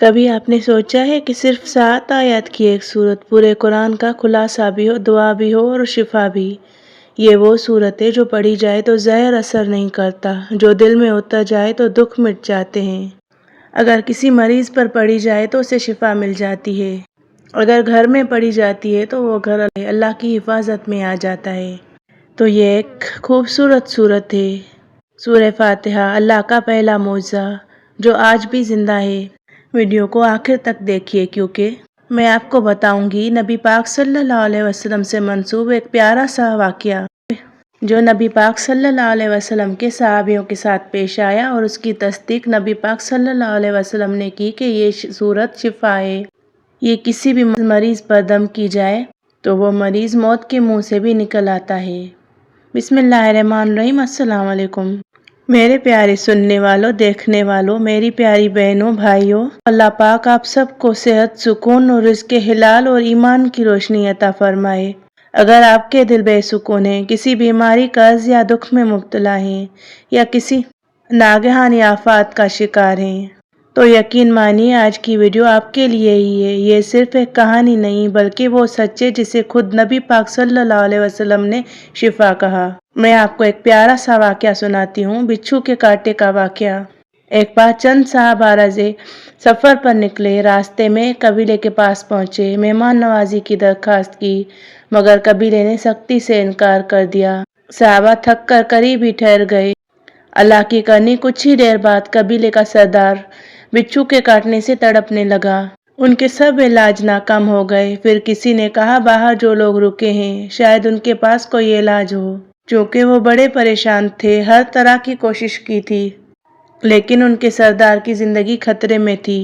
کبھی آپ نے سوچا ہے کہ صرف 7 آیات کی ایک سورت پورے قرآن کا خلاصہ بھی ہو، دعا بھی ہو اور شفا بھی؟ یہ وہ سورت ہے جو پڑھی جائے تو زہر اثر نہیں کرتا، جو دل میں اتر جائے تو دکھ مٹ جاتے ہیں۔ اگر کسی مریض پر پڑھی جائے تو اسے شفا مل جاتی ہے، اگر گھر میں پڑھی جاتی ہے تو وہ گھر اللہ کی حفاظت میں آ جاتا ہے۔ تو یہ ایک خوبصورت سورت ہے، سورہ فاتحہ، اللہ کا پہلا معجزہ جو آج بھی زندہ ہے۔ ویڈیو کو آخر تک دیکھیے کیونکہ میں آپ کو بتاؤں گی نبی پاک صلی اللہ علیہ وسلم سے منسوب ایک پیارا سا واقعہ جو نبی پاک صلی اللہ علیہ وسلم کے صحابیوں کے ساتھ پیش آیا، اور اس کی تصدیق نبی پاک صلی اللہ علیہ وسلم نے کی کہ یہ سورت شفا ہے۔ یہ کسی بھی مریض پر دم کی جائے تو وہ مریض موت کے منہ سے بھی نکل آتا ہے۔ بسم اللہ الرحمن الرحیم۔ السلام علیکم میرے پیارے سننے والوں، دیکھنے والوں، میری پیاری بہنوں، بھائیوں، اللہ پاک آپ سب کو صحت، سکون اور رزق حلال اور ایمان کی روشنی عطا فرمائے۔ اگر آپ کے دل بے سکون ہیں، کسی بیماری، قرض یا دکھ میں مبتلا ہیں، یا کسی ناگہانی آفات کا شکار ہیں، تو یقین مانیے آج کی ویڈیو آپ کے لیے ہی ہے۔ یہ صرف ایک کہانی نہیں بلکہ وہ سچ ہے جسے خود نبی پاک صلی اللہ علیہ وسلم نے شفا کہا۔ میں آپ کو ایک پیارا سا واقعہ سناتی ہوں، بچھو کے کانٹے کا واقعہ۔ ایک بار چند صحابہ رضے سفر پر نکلے، راستے میں قبیلے کے پاس پہنچے، مہمان نوازی کی درخواست کی، مگر قبیلے نے سختی سے انکار کر دیا۔ صحابہ تھک کر قریب ہی ٹھہر گئے۔ اللہ کی کرنی کچھ ہی دیر بعد قبیلے کا سردار بچھو کے کاٹنے سے تڑپنے لگا۔ ان کے سب علاج ناکام ہو گئے۔ پھر کسی نے کہا باہر جو لوگ رکے ہیں شاید ان کے پاس کوئی علاج ہو۔ چونکہ وہ بڑے پریشان تھے، ہر طرح کی کوشش کی تھی، لیکن ان کے سردار کی زندگی خطرے میں تھی۔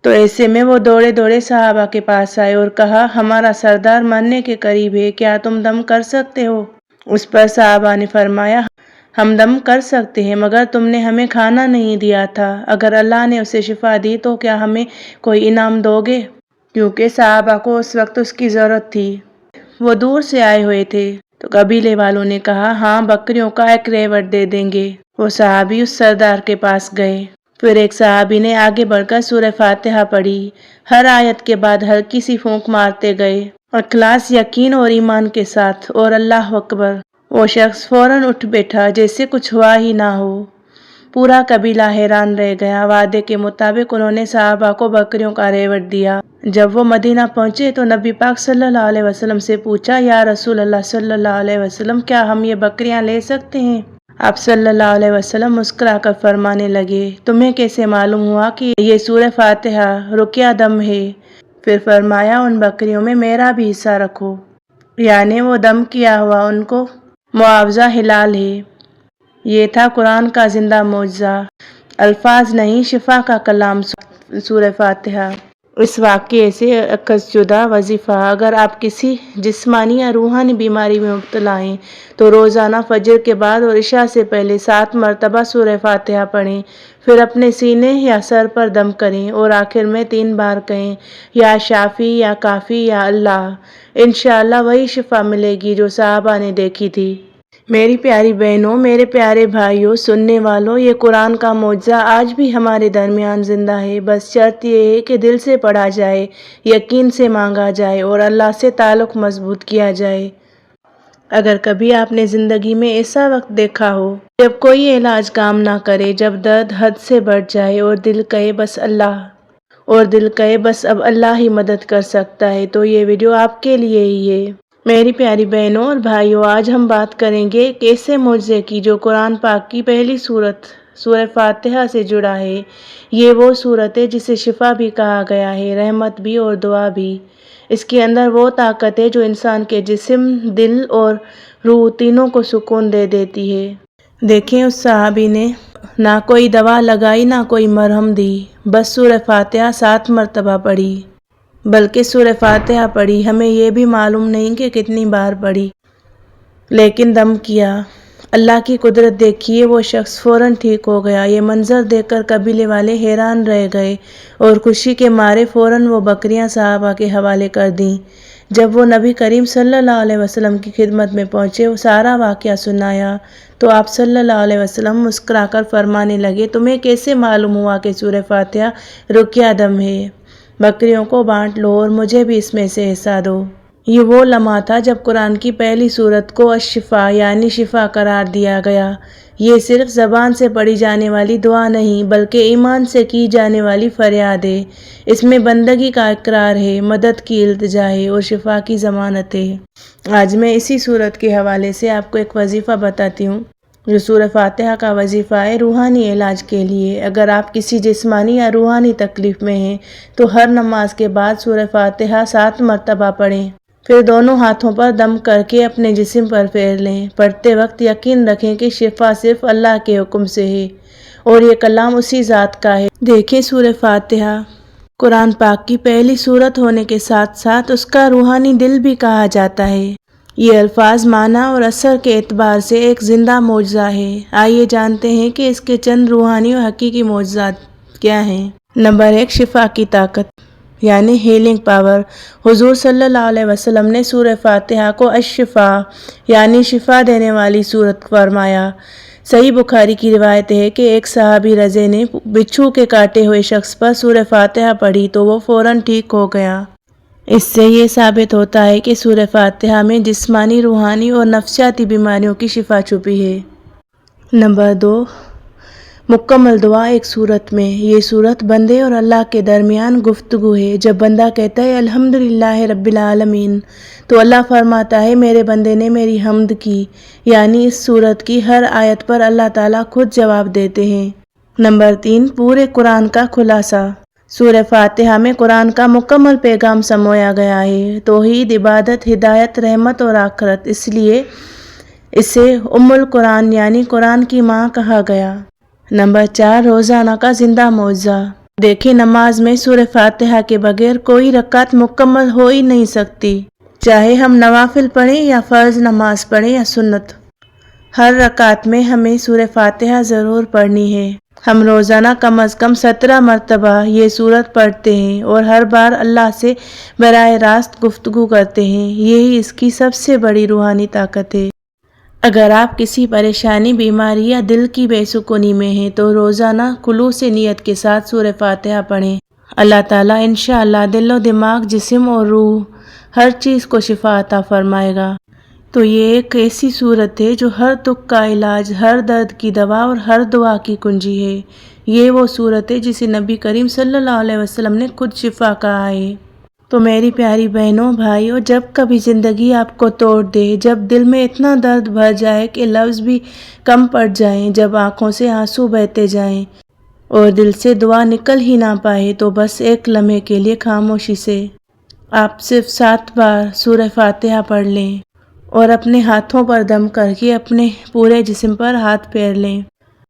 تو ایسے میں وہ دوڑے دوڑے صحابہ کے پاس آئے اور کہا ہمارا سردار مرنے کے قریب ہے، کیا تم دم کر سکتے ہو؟ اس پر صحابہ نے فرمایا ہم دم کر سکتے ہیں، مگر تم نے ہمیں کھانا نہیں دیا تھا، اگر اللہ نے اسے شفا دی تو کیا ہمیں کوئی انعام دو گے؟ کیونکہ صحابہ کو اس وقت اس کی ضرورت تھی، وہ دور سے آئے ہوئے تھے۔ تو قبیلے والوں نے کہا ہاں، بکریوں کا ایک ریوڑ دے دیں گے۔ وہ صحابی اس سردار کے پاس گئے۔ پھر ایک صحابی نے آگے بڑھ کر سورہ فاتحہ پڑھی، ہر آیت کے بعد ہلکی سی پھونک مارتے گئے، اخلاص، یقین اور ایمان کے ساتھ، اور اللہ اکبر۔ وہ شخص فوراً اٹھ بیٹھا جیسے کچھ ہوا ہی نہ ہو۔ پورا قبیلہ حیران رہ گیا۔ وعدے کے مطابق انہوں نے صحابہ کو بکریوں کا ریوڑ دیا۔ جب وہ مدینہ پہنچے تو نبی پاک صلی اللہ علیہ وسلم سے پوچھا یا رسول اللہ صلی اللہ علیہ وسلم، کیا ہم یہ بکریاں لے سکتے ہیں؟ آپ صلی اللہ علیہ وسلم مسکرا کر فرمانے لگے تمہیں کیسے معلوم ہوا کہ یہ سورہ فاتحہ رقیہ دم ہے؟ پھر فرمایا ان بکریوں میں میرا بھی حصہ رکھو، یعنی وہ دم کیا ہوا ان کو معاوضہ حلال ہے۔ یہ تھا قرآن کا زندہ معجزہ، الفاظ نہیں شفا کا کلام، سورہ فاتحہ۔ اس واقعے سے اخذ شدہ وظیفہ، اگر آپ کسی جسمانی یا روحانی بیماری میں مبتلا ہیں تو روزانہ فجر کے بعد اور عشاء سے پہلے 7 مرتبہ سورہ فاتحہ پڑھیں، پھر اپنے سینے یا سر پر دم کریں اور آخر میں 3 بار کہیں یا شافی یا کافی یا اللہ۔ انشاءاللہ وہی شفا ملے گی جو صحابہ نے دیکھی تھی۔ میری پیاری بہنوں، میرے پیارے بھائیوں، سننے والوں، یہ قرآن کا معجزہ آج بھی ہمارے درمیان زندہ ہے۔ بس شرط یہ ہے کہ دل سے پڑھا جائے، یقین سے مانگا جائے اور اللہ سے تعلق مضبوط کیا جائے۔ اگر کبھی آپ نے زندگی میں ایسا وقت دیکھا ہو جب کوئی علاج کام نہ کرے، جب درد حد سے بڑھ جائے اور دل کہے بس اب اللہ ہی مدد کر سکتا ہے، تو یہ ویڈیو آپ کے لیے ہی ہے۔ میری پیاری بہنوں اور بھائیوں، آج ہم بات کریں گے ایک ایسے معجزے کی جو قرآن پاک کی پہلی سورت سورہ فاتحہ سے جڑا ہے۔ یہ وہ سورت ہے جسے شفا بھی کہا گیا ہے، رحمت بھی اور دعا بھی۔ اس کے اندر وہ طاقت ہے جو انسان کے جسم، دل اور روح تینوں کو سکون دے دیتی ہے۔ دیکھیں اس صحابی نے نہ کوئی دوا لگائی، نہ کوئی مرہم دی، بس سورہ فاتحہ 7 مرتبہ پڑھی۔ بلکہ سورہ فاتحہ پڑھی، ہمیں یہ بھی معلوم نہیں کہ کتنی بار پڑھی، لیکن دم کیا۔ اللہ کی قدرت دیکھیے، وہ شخص فوراً ٹھیک ہو گیا۔ یہ منظر دیکھ کر قبیلے والے حیران رہ گئے اور خوشی کے مارے فوراً وہ بکریاں صحابہ کے حوالے کر دیں۔ جب وہ نبی کریم صلی اللہ علیہ وسلم کی خدمت میں پہنچے، وہ سارا واقعہ سنایا تو آپ صلی اللہ علیہ وسلم مسکرا کر فرمانے لگے، تمہیں کیسے معلوم ہوا کہ سورہ فاتحہ رقیہ دم ہے؟ بکریوں کو بانٹ لو اور مجھے بھی اس میں سے حصہ دو۔ یہ وہ لمحہ تھا جب قرآن کی پہلی سورت کو الشفا یعنی شفا قرار دیا گیا۔ یہ صرف زبان سے پڑھی جانے والی دعا نہیں بلکہ ایمان سے کی جانے والی فریاد ہے۔ اس میں بندگی کا اقرار ہے، مدد کی التجا ہے اور شفا کی ضمانت ہے۔ آج میں اسی سورت کے حوالے سے آپ کو ایک وظیفہ بتاتی ہوں جو سورہ فاتحہ کا وظیفہ ہے روحانی علاج کے لیے۔ اگر آپ کسی جسمانی یا روحانی تکلیف میں ہیں تو ہر نماز کے بعد سورہ فاتحہ 7 مرتبہ پڑھیں، پھر دونوں ہاتھوں پر دم کر کے اپنے جسم پر پھیر لیں۔ پڑھتے وقت یقین رکھیں کہ شفا صرف اللہ کے حکم سے ہے اور یہ کلام اسی ذات کا ہے۔ دیکھیں، سورہ فاتحہ قرآن پاک کی پہلی سورت ہونے کے ساتھ ساتھ اس کا روحانی دل بھی کہا جاتا ہے۔ یہ الفاظ معنی اور اثر کے اعتبار سے ایک زندہ معجزہ ہے۔ آئیے جانتے ہیں کہ اس کے چند روحانی اور حقیقی معجزات کیا ہیں۔ نمبر 1، شفا کی طاقت یعنی ہیلنگ پاور۔ حضور صلی اللہ علیہ وسلم نے سورہ فاتحہ کو الشفا یعنی شفا دینے والی سورت فرمایا۔ صحیح بخاری کی روایت ہے کہ ایک صحابی رضی نے بچھو کے کاٹے ہوئے شخص پر سورہ فاتحہ پڑھی تو وہ فوراً ٹھیک ہو گیا۔ اس سے یہ ثابت ہوتا ہے کہ سورہ فاتحہ میں جسمانی، روحانی اور نفسیاتی بیماریوں کی شفا چھپی ہے۔ نمبر 2، مکمل دعا ایک سورت میں۔ یہ سورت بندے اور اللہ کے درمیان گفتگو ہے۔ جب بندہ کہتا ہے الحمدللہ رب العالمین تو اللہ فرماتا ہے میرے بندے نے میری حمد کی، یعنی اس سورت کی ہر آیت پر اللہ تعالیٰ خود جواب دیتے ہیں۔ نمبر 3، پورے قرآن کا خلاصہ۔ سورہ فاتحہ میں قرآن کا مکمل پیغام سمویا گیا ہے، توحید، عبادت، ہدایت، رحمت اور آخرت، اس لیے اسے ام القرآن یعنی قرآن کی ماں کہا گیا۔ نمبر 4، روزانہ کا زندہ معجزہ۔ دیکھیں، نماز میں سورہ فاتحہ کے بغیر کوئی رکعت مکمل ہو ہی نہیں سکتی، چاہے ہم نوافل پڑھیں یا فرض نماز پڑھیں یا سنت۔ ہر رکعت میں ہمیں سورہ فاتحہ ضرور پڑھنی ہے۔ ہم روزانہ کم از کم 17 مرتبہ یہ سورت پڑھتے ہیں اور ہر بار اللہ سے براہ راست گفتگو کرتے ہیں۔ یہی اس کی سب سے بڑی روحانی طاقت ہے۔ اگر آپ کسی پریشانی، بیماری یا دل کی بے سکونی میں ہیں تو روزانہ خلوص نیت کے ساتھ سورہ فاتحہ پڑھیں۔ اللہ تعالیٰ انشاءاللہ دل و دماغ، جسم اور روح ہر چیز کو شفا عطا فرمائے گا۔ تو یہ ایک ایسی سورت ہے جو ہر دکھ کا علاج، ہر درد کی دوا اور ہر دعا کی کنجی ہے۔ یہ وہ سورت ہے جسے نبی کریم صلی اللہ علیہ وسلم نے خود شفا کہا ہے۔ تو میری پیاری بہنوں، بھائیوں، جب کبھی زندگی آپ کو توڑ دے، جب دل میں اتنا درد بھر جائے کہ لفظ بھی کم پڑ جائیں، جب آنکھوں سے آنسو بہتے جائیں اور دل سے دعا نکل ہی نہ پائے، تو بس ایک لمحے کے لیے خاموشی سے آپ صرف 7 بار سورہ فاتحہ پڑھ لیں اور اپنے ہاتھوں پر دم کر کے اپنے پورے جسم پر ہاتھ پھیر لیں۔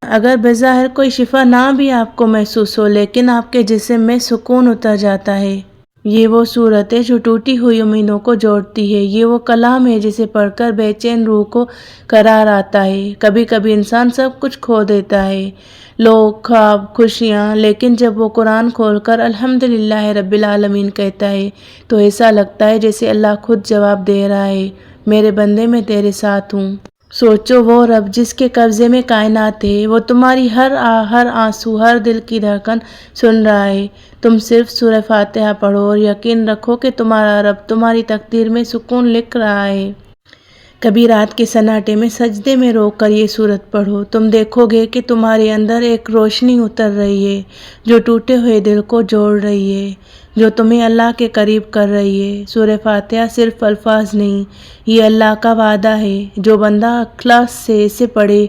اگر بظاہر کوئی شفا نہ بھی آپ کو محسوس ہو، لیکن آپ کے جسم میں سکون اتر جاتا ہے۔ یہ وہ سورت ہے جو ٹوٹی ہوئی امیدوں کو جوڑتی ہے۔ یہ وہ کلام ہے جسے پڑھ کر بے چین روح کو قرار آتا ہے۔ کبھی کبھی انسان سب کچھ کھو دیتا ہے، لوگ، خواب، خوشیاں، لیکن جب وہ قرآن کھول کر الحمدللہ رب العالمین کہتا ہے تو ایسا لگتا ہے جیسے اللہ خود جواب دے رہا ہے، میرے بندے میں تیرے ساتھ ہوں۔ سوچو، وہ رب جس کے قبضے میں کائنات ہے، وہ تمہاری ہر ہر آنسو، ہر دل کی دھڑکن سن رہا ہے۔ تم صرف سورہ فاتحہ پڑھو اور یقین رکھو کہ تمہارا رب تمہاری تقدیر میں سکون لکھ رہا ہے۔ کبھی رات کے سناٹے میں سجدے میں رو کر یہ سورت پڑھو، تم دیکھو گے کہ تمہارے اندر ایک روشنی اتر رہی ہے جو ٹوٹے ہوئے دل کو جوڑ رہی ہے، جو تمہیں اللہ کے قریب کر رہی ہے۔ سورہ فاتحہ صرف الفاظ نہیں، یہ اللہ کا وعدہ ہے۔ جو بندہ اخلاص سے اسے پڑھے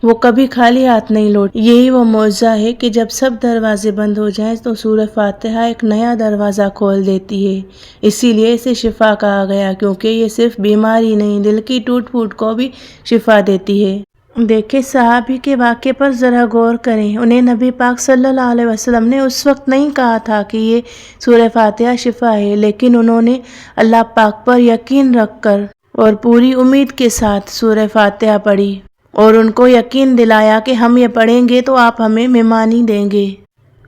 وہ کبھی خالی ہاتھ نہیں لوٹ۔ یہی وہ معجزہ ہے کہ جب سب دروازے بند ہو جائیں تو سورہ فاتحہ ایک نیا دروازہ کھول دیتی ہے۔ اسی لیے اسے شفا کہا گیا، کیونکہ یہ صرف بیماری نہیں، دل کی ٹوٹ پھوٹ کو بھی شفا دیتی ہے۔ دیکھیں، صحابی کے واقعے پر ذرا غور کریں۔ انہیں نبی پاک صلی اللہ علیہ وسلم نے اس وقت نہیں کہا تھا کہ یہ سورہ فاتحہ شفا ہے، لیکن انہوں نے اللہ پاک پر یقین رکھ کر اور پوری امید کے ساتھ سورہ فاتحہ پڑھی اور ان کو یقین دلایا کہ ہم یہ پڑھیں گے تو آپ ہمیں مہمانی دیں گے،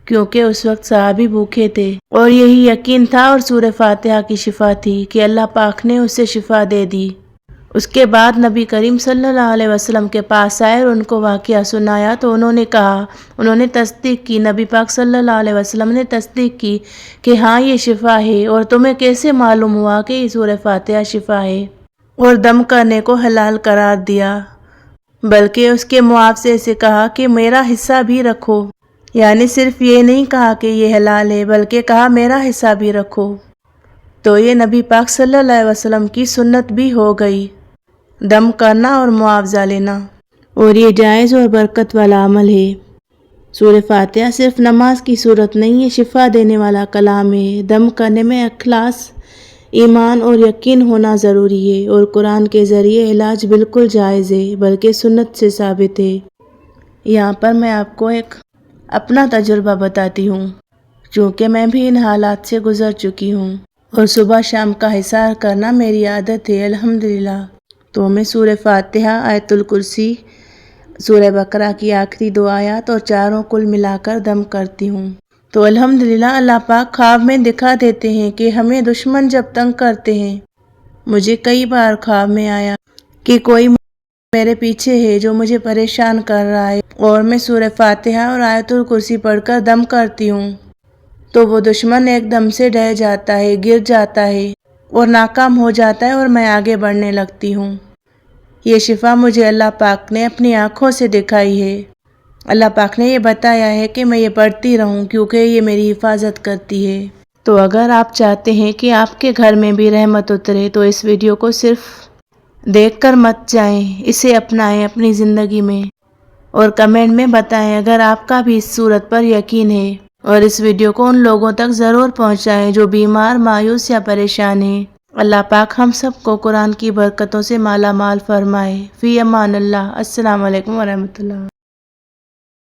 کیونکہ اس وقت صحابی بھوکے تھے اور یہی یقین تھا اور سورہ فاتحہ کی شفا تھی کہ اللہ پاک نے اسے شفا دے دی۔ اس کے بعد نبی کریم صلی اللہ علیہ وسلم کے پاس آئے اور ان کو واقعہ سنایا تو انہوں نے تصدیق کی، نبی پاک صلی اللہ علیہ وسلم نے تصدیق کی کہ ہاں یہ شفا ہے، اور تمہیں کیسے معلوم ہوا کہ یہ سورہ فاتحہ شفا ہے؟ اور دم کرنے کو حلال قرار دیا، بلکہ اس کے معاوضے سے کہا کہ میرا حصہ بھی رکھو، یعنی صرف یہ نہیں کہا کہ یہ حلال ہے بلکہ کہا میرا حصہ بھی رکھو۔ تو یہ نبی پاک صلی اللہ علیہ وسلم کی سنت بھی ہو گئی، دم کرنا اور معاوضہ لینا، اور یہ جائز اور برکت والا عمل ہے۔ سورہ فاتحہ صرف نماز کی صورت نہیں، یہ شفا دینے والا کلام ہے۔ دم کرنے میں اخلاص، ایمان اور یقین ہونا ضروری ہے، اور قرآن کے ذریعے علاج بالکل جائز ہے بلکہ سنت سے ثابت ہے۔ یہاں پر میں آپ کو ایک اپنا تجربہ بتاتی ہوں، چونکہ میں بھی ان حالات سے گزر چکی ہوں، اور صبح شام کا حصار کرنا میری عادت ہے الحمدللہ۔ تو میں سورہ فاتحہ، آیت الکرسی، سورہ بقرہ کی آخری 2 آیات اور چاروں کل ملا کر دم کرتی ہوں۔ تو الحمدللہ اللہ پاک خواب میں دکھا دیتے ہیں کہ ہمیں دشمن جب تنگ کرتے ہیں، مجھے کئی بار خواب میں آیا کہ کوئی میرے پیچھے ہے جو مجھے پریشان کر رہا ہے، اور میں سورہ فاتحہ اور آیت الکرسی پڑھ کر دم کرتی ہوں تو وہ دشمن ایک دم سے ڈر جاتا ہے، گر جاتا ہے اور ناکام ہو جاتا ہے، اور میں آگے بڑھنے لگتی ہوں۔ یہ شفا مجھے اللہ پاک نے اپنی آنکھوں سے دکھائی ہے۔ اللہ پاک نے یہ بتایا ہے کہ میں یہ پڑھتی رہوں کیونکہ یہ میری حفاظت کرتی ہے۔ تو اگر آپ چاہتے ہیں کہ آپ کے گھر میں بھی رحمت اترے تو اس ویڈیو کو صرف دیکھ کر مت جائیں، اسے اپنائیں اپنی زندگی میں، اور کمنٹ میں بتائیں اگر آپ کا بھی اس صورت پر یقین ہے، اور اس ویڈیو کو ان لوگوں تک ضرور پہنچائیں جو بیمار، مایوس یا پریشان ہیں۔ اللہ پاک ہم سب کو قرآن کی برکتوں سے مالا مال فرمائے۔ فی امان اللہ۔ السلام علیکم ورحمۃ اللہ۔